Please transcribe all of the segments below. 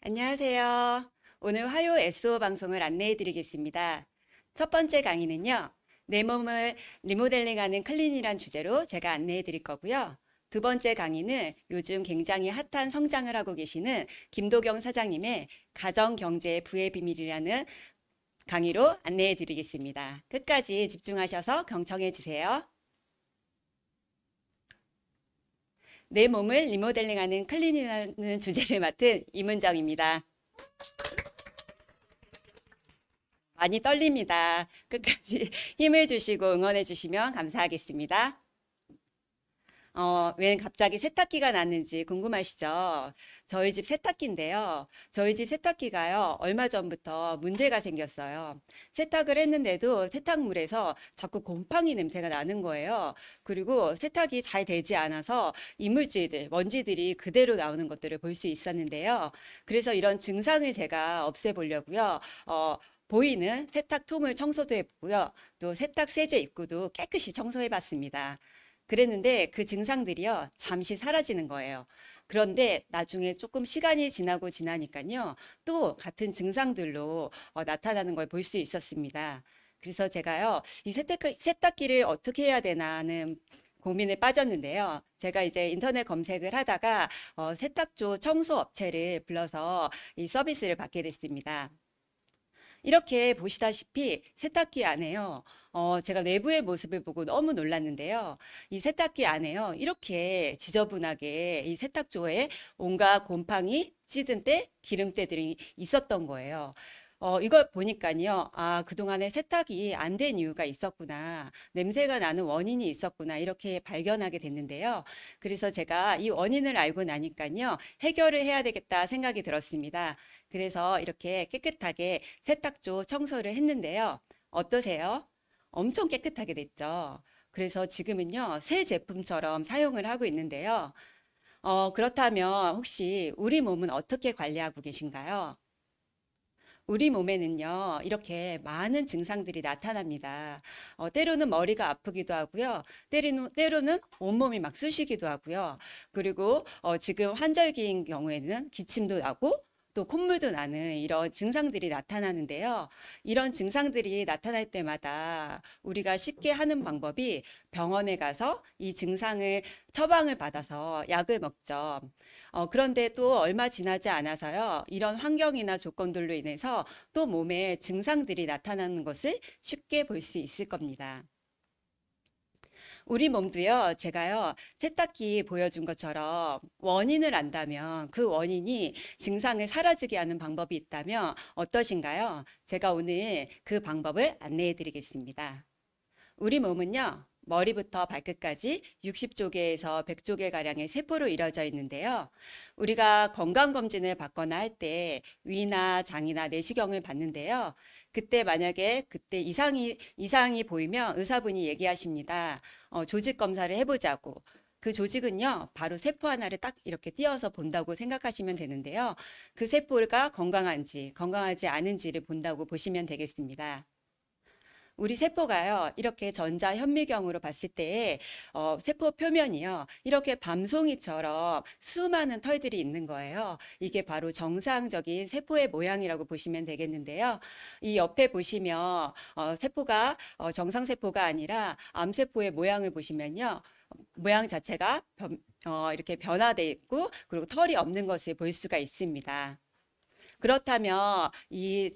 안녕하세요. 오늘 화요 SO 방송을 안내해 드리겠습니다. 첫 번째 강의는요, 내 몸을 리모델링하는 클린이란 주제로 제가 안내해 드릴 거고요. 두 번째 강의는 요즘 굉장히 핫한 성장을 하고 계시는 김도경 사장님의 가정경제의 부의 비밀이라는 강의로 안내해 드리겠습니다. 끝까지 집중하셔서 경청해 주세요. 내 몸을 리모델링하는 클린이라는 주제를 맡은 이문정입니다. 많이 떨립니다. 끝까지 힘을 주시고 응원해 주시면 감사하겠습니다. 왜 갑자기 세탁기가 났는지 궁금하시죠? 저희 집 세탁기인데요. 저희 집 세탁기가요, 얼마 전부터 문제가 생겼어요. 세탁을 했는데도 세탁물에서 자꾸 곰팡이 냄새가 나는 거예요. 그리고 세탁이 잘 되지 않아서 이물질들, 먼지들이 그대로 나오는 것들을 볼 수 있었는데요. 그래서 이런 증상을 제가 없애보려고요. 보이는 세탁통을 청소도 해보고요. 또 세탁 세제 입구도 깨끗이 청소해 봤습니다. 그랬는데 그 증상들이요, 잠시 사라지는 거예요. 그런데 나중에 조금 시간이 지나고 지나니까요, 또 같은 증상들로 나타나는 걸 볼 수 있었습니다. 그래서 제가요, 이 세탁기를 어떻게 해야 되나는 고민에 빠졌는데요. 제가 이제 인터넷 검색을 하다가 세탁조 청소 업체를 불러서 이 서비스를 받게 됐습니다. 이렇게 보시다시피 세탁기 안에요. 제가 내부의 모습을 보고 너무 놀랐는데요. 이 세탁기 안에요. 이렇게 지저분하게 이 세탁조에 온갖 곰팡이, 찌든 때, 기름때들이 있었던 거예요. 이걸 보니까요. 아, 그동안에 세탁이 안 된 이유가 있었구나. 냄새가 나는 원인이 있었구나. 이렇게 발견하게 됐는데요. 그래서 제가 이 원인을 알고 나니까요. 해결을 해야 되겠다 생각이 들었습니다. 그래서 이렇게 깨끗하게 세탁조 청소를 했는데요. 어떠세요? 엄청 깨끗하게 됐죠. 그래서 지금은요, 새 제품처럼 사용을 하고 있는데요. 그렇다면 혹시 우리 몸은 어떻게 관리하고 계신가요? 우리 몸에는요, 이렇게 많은 증상들이 나타납니다. 때로는 머리가 아프기도 하고요. 때로는 온몸이 막 쑤시기도 하고요. 그리고 지금 환절기인 경우에는 기침도 나고 또 콧물도 나는 이런 증상들이 나타나는데요. 이런 증상들이 나타날 때마다 우리가 쉽게 하는 방법이 병원에 가서 이 증상을 처방을 받아서 약을 먹죠. 그런데 또 얼마 지나지 않아서요. 이런 환경이나 조건들로 인해서 또 몸에 증상들이 나타나는 것을 쉽게 볼 수 있을 겁니다. 우리 몸도요, 제가요, 세탁기 보여준 것처럼 원인을 안다면 그 원인이 증상을 사라지게 하는 방법이 있다면 어떠신가요? 제가 오늘 그 방법을 안내해 드리겠습니다. 우리 몸은요, 머리부터 발끝까지 60조개에서 100조개 가량의 세포로 이루어져 있는데요. 우리가 건강검진을 받거나 할 때 위나 장이나 내시경을 받는데요. 그때 만약에 그때 이상이 보이면 의사분이 얘기하십니다. 조직 검사를 해보자고. 그 조직은요, 바로 세포 하나를 딱 이렇게 띄어서 본다고 생각하시면 되는데요. 그 세포가 건강한지, 건강하지 않은지를 본다고 보시면 되겠습니다. 우리 세포가요, 이렇게 전자현미경으로 봤을 때, 세포 표면이요, 이렇게 밤송이처럼 수많은 털들이 있는 거예요. 이게 바로 정상적인 세포의 모양이라고 보시면 되겠는데요. 이 옆에 보시면, 세포가, 정상세포가 아니라 암세포의 모양을 보시면요, 모양 자체가 이렇게 변화되어 있고, 그리고 털이 없는 것을 볼 수가 있습니다. 그렇다면 이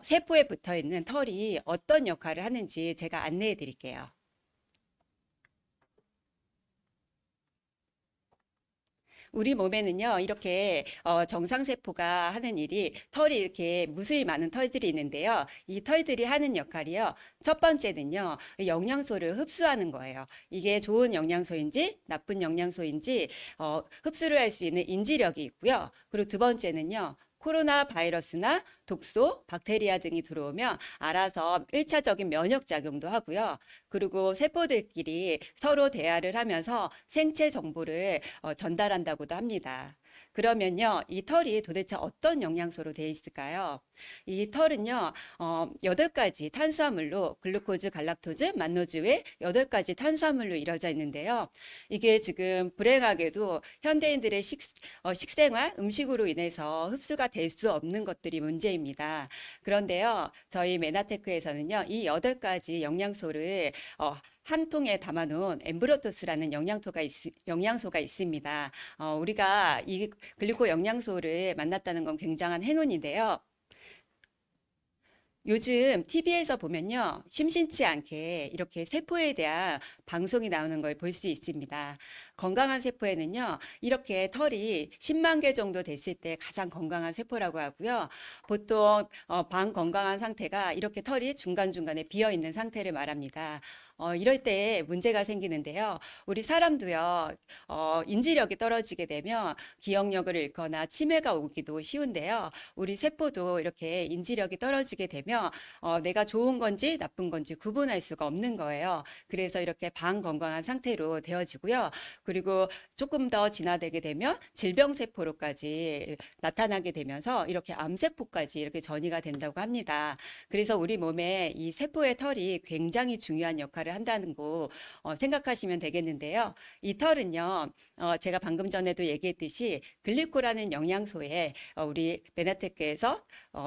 세포에 붙어 있는 털이 어떤 역할을 하는지 제가 안내해 드릴게요. 우리 몸에는요, 이렇게 정상세포가 하는 일이 털이 이렇게 무수히 많은 털들이 있는데요. 이 털들이 하는 역할이요. 첫 번째는요, 영양소를 흡수하는 거예요. 이게 좋은 영양소인지 나쁜 영양소인지 흡수를 할 수 있는 인지력이 있고요. 그리고 두 번째는요, 코로나 바이러스나 독소, 박테리아 등이 들어오면 알아서 1차적인 면역 작용도 하고요. 그리고 세포들끼리 서로 대화를 하면서 생체 정보를 전달한다고도 합니다. 그러면요, 이 털이 도대체 어떤 영양소로 되어 있을까요? 이 털은요, 8가지 탄수화물로 글루코즈, 갈락토즈, 만노즈 외 8가지 탄수화물로 이루어져 있는데요. 이게 지금 불행하게도 현대인들의 식생활, 음식으로 인해서 흡수가 될 수 없는 것들이 문제입니다. 그런데요, 저희 메나테크에서는요, 이 8가지 영양소를 한 통에 담아놓은 엠브로토스라는 영양소가 있습니다. 우리가 이 글리코 영양소를 만났다는 건 굉장한 행운인데요. 요즘 TV에서 보면요, 심심치 않게 이렇게 세포에 대한 방송이 나오는 걸 볼 수 있습니다. 건강한 세포에는요, 이렇게 털이 10만 개 정도 됐을 때 가장 건강한 세포라고 하고요. 보통 반건강한 상태가 이렇게 털이 중간중간에 비어 있는 상태를 말합니다. 이럴 때 문제가 생기는데요. 우리 사람도요, 인지력이 떨어지게 되면 기억력을 잃거나 치매가 오기도 쉬운데요. 우리 세포도 이렇게 인지력이 떨어지게 되면 내가 좋은 건지 나쁜 건지 구분할 수가 없는 거예요. 그래서 이렇게 반건강한 상태로 되어지고요. 그리고 조금 더 진화되게 되면 질병세포로까지 나타나게 되면서 이렇게 암세포까지 이렇게 전이가 된다고 합니다. 그래서 우리 몸에 이 세포의 털이 굉장히 중요한 역할을 한다는 거 생각하시면 되겠는데요. 이 털은요, 제가 방금 전에도 얘기했듯이 글리코라는 영양소에 우리 메나테크에서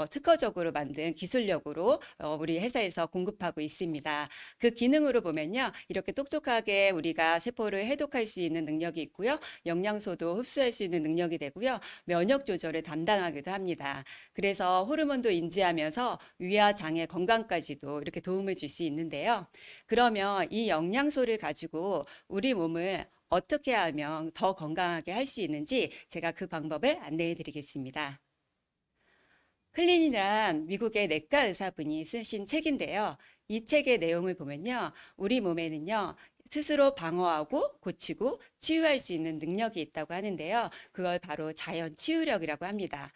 특허적으로 만든 기술력으로 우리 회사에서 공급하고 있습니다. 그 기능으로 보면요, 이렇게 똑똑하게 우리가 세포를 해독할 수 있는 능력이 있고요, 영양소도 흡수할 수 있는 능력이 되고요, 면역 조절을 담당하기도 합니다. 그래서 호르몬도 인지하면서 위와 장의 건강까지도 이렇게 도움을 줄 수 있는데요. 그러면 이 영양소를 가지고 우리 몸을 어떻게 하면 더 건강하게 할 수 있는지 제가 그 방법을 안내해 드리겠습니다. 클린이란 미국의 내과 의사분이 쓰신 책인데요. 이 책의 내용을 보면요, 우리 몸에는요, 스스로 방어하고 고치고 치유할 수 있는 능력이 있다고 하는데요. 그걸 바로 자연 치유력이라고 합니다.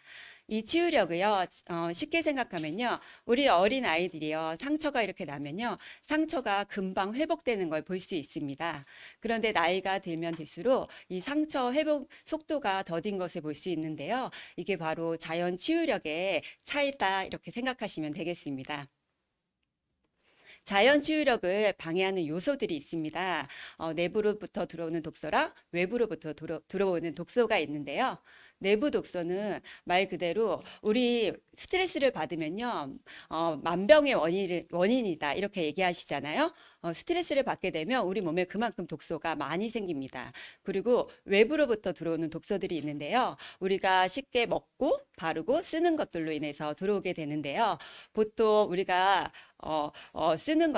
이 치유력을요, 쉽게 생각하면요, 우리 어린 아이들이요, 상처가 이렇게 나면요, 상처가 금방 회복되는 걸 볼 수 있습니다. 그런데 나이가 들면 들수록 이 상처 회복 속도가 더딘 것을 볼 수 있는데요. 이게 바로 자연 치유력의 차이다, 이렇게 생각하시면 되겠습니다. 자연 치유력을 방해하는 요소들이 있습니다. 내부로부터 들어오는 독소랑 외부로부터 들어오는 독소가 있는데요. 내부 독소는 말 그대로 우리 스트레스를 받으면요, 만병의 원인이다 이렇게 얘기하시잖아요. 스트레스를 받게 되면 우리 몸에 그만큼 독소가 많이 생깁니다. 그리고 외부로부터 들어오는 독소들이 있는데요. 우리가 쉽게 먹고 바르고 쓰는 것들로 인해서 들어오게 되는데요. 보통 우리가 쓰는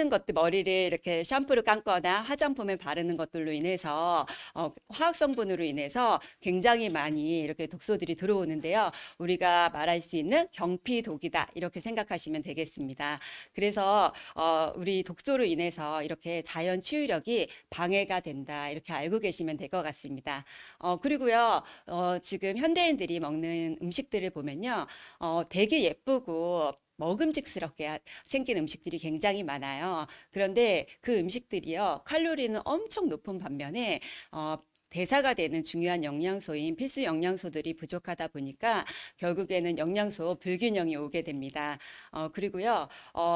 것들 머리를 이렇게 샴푸를 감거나 화장품을 바르는 것들로 인해서 화학 성분으로 인해서 굉장히 많이 이렇게 독소들이 들어오는데요. 우리가 말할 수 있는 경피독이다 이렇게 생각하시면 되겠습니다. 그래서 우리 독소로 인해서 이렇게 자연 치유력이 방해가 된다 이렇게 알고 계시면 될 것 같습니다. 그리고요, 지금 현대인들이 먹는 음식들을 보면요, 되게 예쁘고 먹음직스럽게 생긴 음식들이 굉장히 많아요. 그런데 그 음식들이요, 칼로리는 엄청 높은 반면에 대사가 되는 중요한 영양소인 필수 영양소들이 부족하다 보니까 결국에는 영양소 불균형이 오게 됩니다. 그리고요,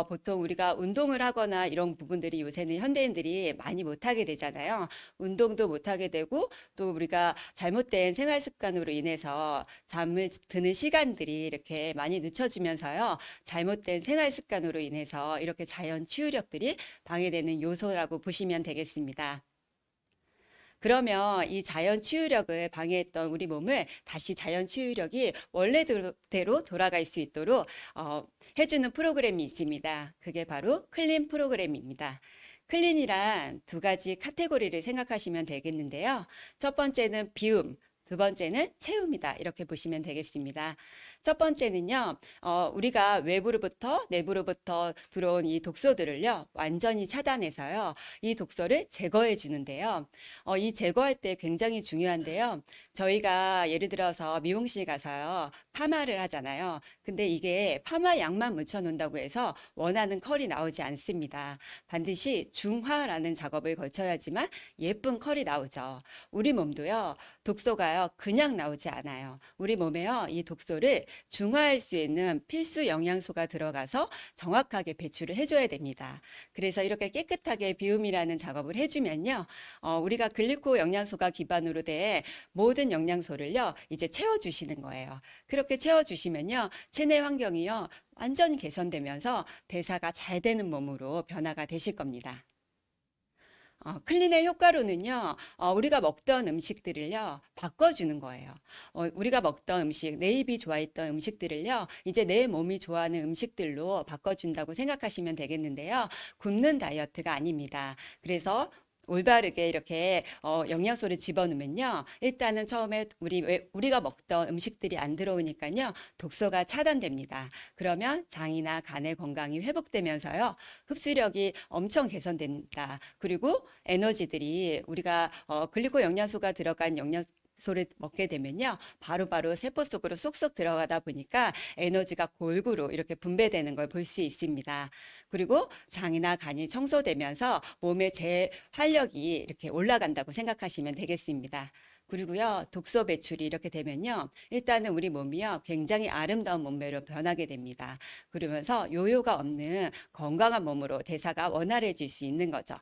보통 우리가 운동을 하거나 이런 부분들이 요새는 현대인들이 많이 못하게 되잖아요. 운동도 못하게 되고 또 우리가 잘못된 생활 습관으로 인해서 잠을 드는 시간들이 이렇게 많이 늦춰지면서요, 잘못된 생활 습관으로 인해서 이렇게 자연 치유력들이 방해되는 요소라고 보시면 되겠습니다. 그러면 이 자연 치유력을 방해했던 우리 몸을 다시 자연 치유력이 원래대로 돌아갈 수 있도록 해주는 프로그램이 있습니다. 그게 바로 클린 프로그램입니다. 클린이란 두 가지 카테고리를 생각하시면 되겠는데요. 첫 번째는 비움, 두 번째는 채움이다. 이렇게 보시면 되겠습니다. 첫 번째는요, 우리가 외부로부터 내부로부터 들어온 이 독소들을요, 완전히 차단해서요, 이 독소를 제거해 주는데요. 이 제거할 때 굉장히 중요한데요. 저희가 예를 들어서 미용실 가서요, 파마를 하잖아요. 근데 이게 파마 약만 묻혀 놓는다고 해서 원하는 컬이 나오지 않습니다. 반드시 중화라는 작업을 거쳐야지만 예쁜 컬이 나오죠. 우리 몸도요, 독소가요, 그냥 나오지 않아요. 우리 몸에요, 이 독소를 중화할 수 있는 필수 영양소가 들어가서 정확하게 배출을 해줘야 됩니다. 그래서 이렇게 깨끗하게 비움이라는 작업을 해주면요, 우리가 글리코 영양소가 기반으로 된 모든 영양소를요, 이제 채워주시는 거예요. 그렇게 채워주시면요, 체내 환경이요, 완전히 개선되면서 대사가 잘 되는 몸으로 변화가 되실 겁니다. 클린의 효과로는요, 우리가 먹던 음식들을요, 바꿔주는 거예요. 우리가 먹던 음식, 내 입이 좋아했던 음식들을요, 이제 내 몸이 좋아하는 음식들로 바꿔준다고 생각하시면 되겠는데요. 굶는 다이어트가 아닙니다. 그래서 올바르게 이렇게 영양소를 집어넣으면요. 일단은 처음에 우리가 먹던 음식들이 안 들어오니까요. 독소가 차단됩니다. 그러면 장이나 간의 건강이 회복되면서요. 흡수력이 엄청 개선됩니다. 그리고 에너지들이 우리가 글리코 영양소가 들어간 소를 먹게 되면요. 바로바로 세포 속으로 쏙쏙 들어가다 보니까 에너지가 골고루 이렇게 분배되는 걸 볼 수 있습니다. 그리고 장이나 간이 청소되면서 몸의 재활력이 이렇게 올라간다고 생각하시면 되겠습니다. 그리고요, 독소 배출이 이렇게 되면요, 일단은 우리 몸이요, 굉장히 아름다운 몸매로 변하게 됩니다. 그러면서 요요가 없는 건강한 몸으로 대사가 원활해질 수 있는 거죠.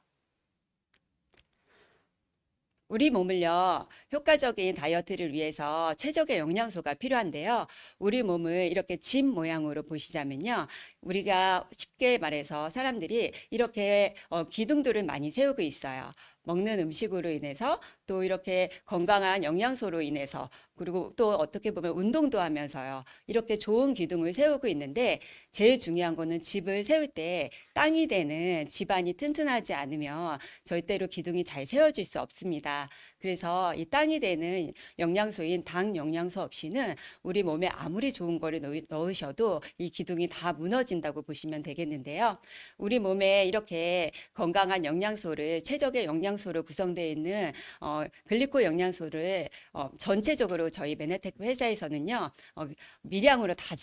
우리 몸을요, 효과적인 다이어트를 위해서 최적의 영양소가 필요한데요. 우리 몸을 이렇게 집 모양으로 보시자면요. 우리가 쉽게 말해서 사람들이 이렇게 기둥들을 많이 세우고 있어요. 먹는 음식으로 인해서 또 이렇게 건강한 영양소로 인해서 그리고 또 어떻게 보면 운동도 하면서요. 이렇게 좋은 기둥을 세우고 있는데 제일 중요한 거는 집을 세울 때 땅이 되는 집안이 튼튼하지 않으면 절대로 기둥이 잘 세워질 수 없습니다. 그래서 이 땅이 되는 영양소인 당 영양소 없이는 우리 몸에 아무리 좋은 거를 넣으셔도 이 기둥이 다 무너진다고 보시면 되겠는데요. 우리 몸에 이렇게 건강한 영양소를 최적의 영양소로 구성되어 있는 글리코 영양소를 전체적으로 저희 메네테크 회사에서는요 미량으로 다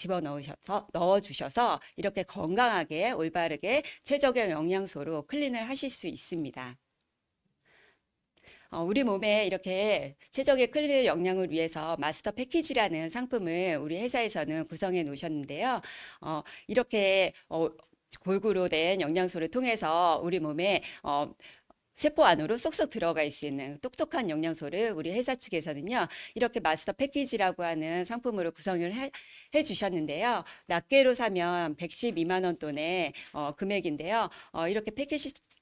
넣어주셔서 이렇게 건강하게 올바르게 최적의 영양소로 클린을 하실 수 있습니다. 우리 몸에 이렇게 최적의 클리어 영양을 위해서 마스터 패키지라는 상품을 우리 회사에서는 구성해 놓으셨는데요. 이렇게 골고루 된 영양소를 통해서 우리 몸에 세포 안으로 쏙쏙 들어갈 수 있는 똑똑한 영양소를 우리 회사 측에서는요, 이렇게 마스터 패키지라고 하는 상품으로 구성을 해 주셨는데요. 낱개로 사면 112만 원 돈의 금액인데요. 이렇게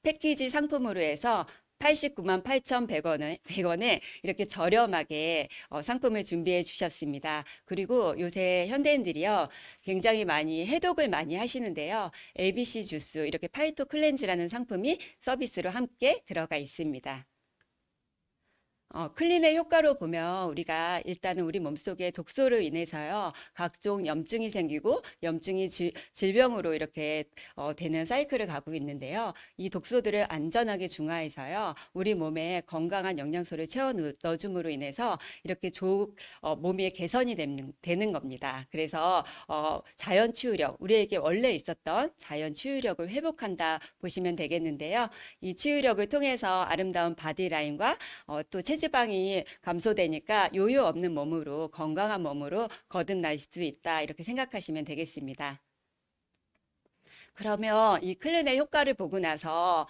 패키지 상품으로 해서 89만 8,100원에 이렇게 저렴하게 상품을 준비해 주셨습니다. 그리고 요새 현대인들이요, 굉장히 많이 해독을 많이 하시는데요. ABC 주스, 이렇게 파이토 클렌즈라는 상품이 서비스로 함께 들어가 있습니다. 클린의 효과로 보면 우리가 일단은 우리 몸속에 독소로 인해서요, 각종 염증이 생기고 염증이 질병으로 이렇게 되는 사이클을 가고 있는데요. 이 독소들을 안전하게 중화해서요, 우리 몸에 건강한 영양소를 채워 넣어줌으로 인해서 이렇게 몸이 개선이 되는 겁니다. 그래서 자연 치유력, 우리에게 원래 있었던 자연 치유력을 회복한다 보시면 되겠는데요. 이 치유력을 통해서 아름다운 바디라인과 또 체지방이 감소되니까 요요 없는 몸으로 건강한 몸으로 거듭날 수 있다 이렇게 생각하시면 되겠습니다. 그러면 이 클린의 효과를 보고 나서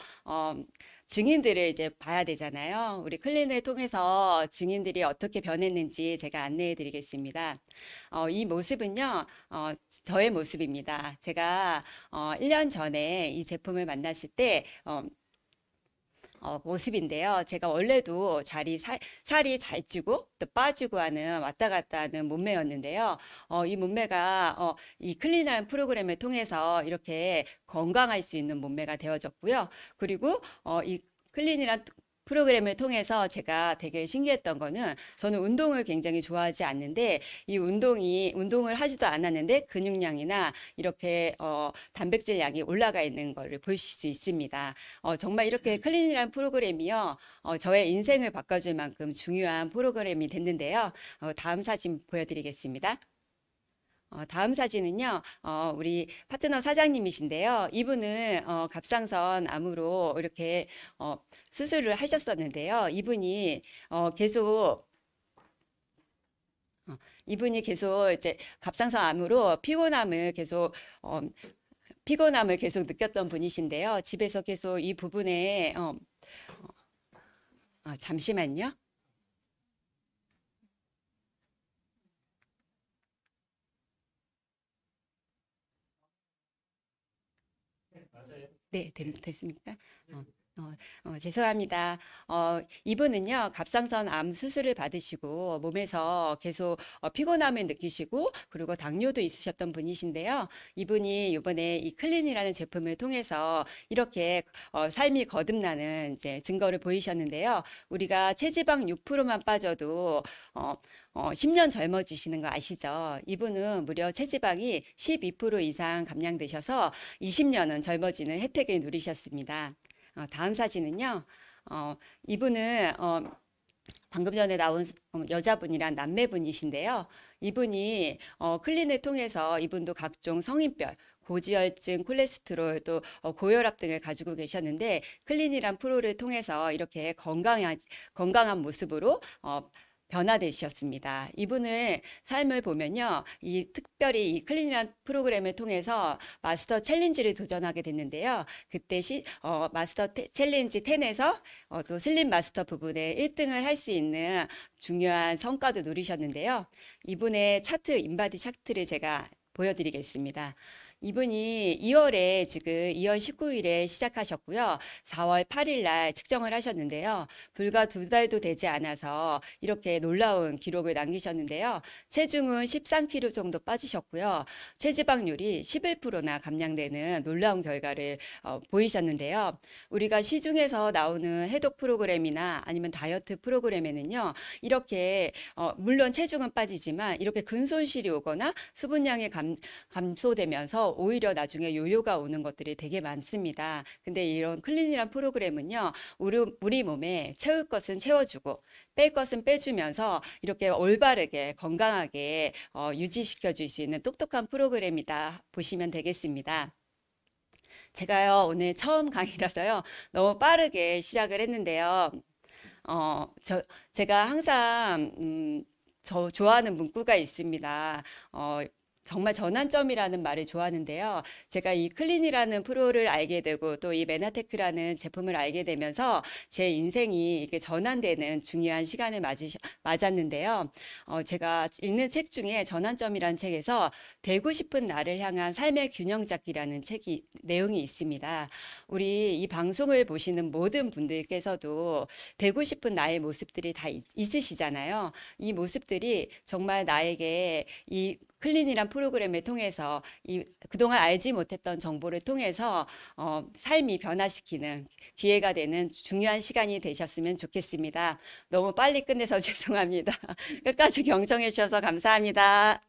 증인들을 이제 봐야 되잖아요. 우리 클린을 통해서 증인들이 어떻게 변했는지 제가 안내해 드리겠습니다. 이 모습은요, 저의 모습입니다. 제가 1년 전에 이 제품을 만났을 때 모습인데요. 제가 원래도 살이 잘 찌고 또 빠지고 하는 왔다 갔다 하는 몸매였는데요. 이 몸매가 이 클린한 프로그램을 통해서 이렇게 건강할 수 있는 몸매가 되어졌고요. 그리고 이 클린이란 프로그램을 통해서 제가 되게 신기했던 거는 저는 운동을 굉장히 좋아하지 않는데 이 운동을 하지도 않았는데 근육량이나 이렇게 단백질량이 올라가 있는 거를 보실 수 있습니다. 정말 이렇게 클린이란 프로그램이요. 저의 인생을 바꿔줄 만큼 중요한 프로그램이 됐는데요. 다음 사진 보여드리겠습니다. 다음 사진은요, 우리 파트너 사장님이신데요. 이분은 갑상선 암으로 이렇게 수술을 하셨었는데요. 이분이 계속 이제 갑상선 암으로 피곤함을 계속 느꼈던 분이신데요. 집에서 계속 이 부분에 잠시만요. 네, 됐습니까? 죄송합니다. 이분은요, 갑상선 암 수술을 받으시고 몸에서 계속 피곤함을 느끼시고 그리고 당뇨도 있으셨던 분이신데요. 이분이 이번에 이 클린이라는 제품을 통해서 이렇게 삶이 거듭나는 이제 증거를 보이셨는데요. 우리가 체지방 6%만 빠져도 10년 젊어지시는 거 아시죠? 이분은 무려 체지방이 12% 이상 감량되셔서 20년은 젊어지는 혜택을 누리셨습니다. 다음 사진은요. 이분은 방금 전에 나온 여자분이란 남매분이신데요. 이분이 클린을 통해서 이분도 각종 성인별 고지혈증, 콜레스테롤, 또 고혈압 등을 가지고 계셨는데 클린이란 프로를 통해서 이렇게 건강한 모습으로 변화되셨습니다. 이분의 삶을 보면요. 특별히 이 클린이란 프로그램을 통해서 마스터 챌린지를 도전하게 됐는데요. 그때 마스터 챌린지 10에서 또 슬림 마스터 부분에 1등을 할 수 있는 중요한 성과도 누리셨는데요. 이분의 인바디 차트를 제가 보여드리겠습니다. 이분이 2월 19일에 시작하셨고요. 4월 8일 날 측정을 하셨는데요. 불과 2달도 되지 않아서 이렇게 놀라운 기록을 남기셨는데요. 체중은 13kg 정도 빠지셨고요. 체지방률이 11%나 감량되는 놀라운 결과를 보이셨는데요. 우리가 시중에서 나오는 해독 프로그램이나 아니면 다이어트 프로그램에는요. 이렇게 물론 체중은 빠지지만 이렇게 근손실이 오거나 수분량이 감소되면서 오히려 나중에 요요가 오는 것들이 되게 많습니다. 근데 이런 클린이란 프로그램은요, 우리 몸에 채울 것은 채워주고 뺄 것은 빼주면서 이렇게 올바르게 건강하게 유지시켜 줄 수 있는 똑똑한 프로그램이다 보시면 되겠습니다. 제가요, 오늘 처음 강의라서요, 너무 빠르게 시작을 했는데요. 제가 항상, 저 좋아하는 문구가 있습니다. 정말 전환점이라는 말을 좋아하는데요. 제가 이 클린이라는 프로를 알게 되고 또 이 메나테크라는 제품을 알게 되면서 제 인생이 이렇게 전환되는 중요한 시간을 맞았는데요. 제가 읽는 책 중에 전환점이라는 책에서 되고 싶은 나를 향한 삶의 균형 잡기라는 내용이 있습니다. 우리 이 방송을 보시는 모든 분들께서도 되고 싶은 나의 모습들이 다 있으시잖아요. 이 모습들이 정말 나에게 이 클린이란 프로그램을 통해서 그동안 알지 못했던 정보를 통해서 삶이 변화시키는 기회가 되는 중요한 시간이 되셨으면 좋겠습니다. 너무 빨리 끝내서 죄송합니다. 끝까지 경청해 주셔서 감사합니다.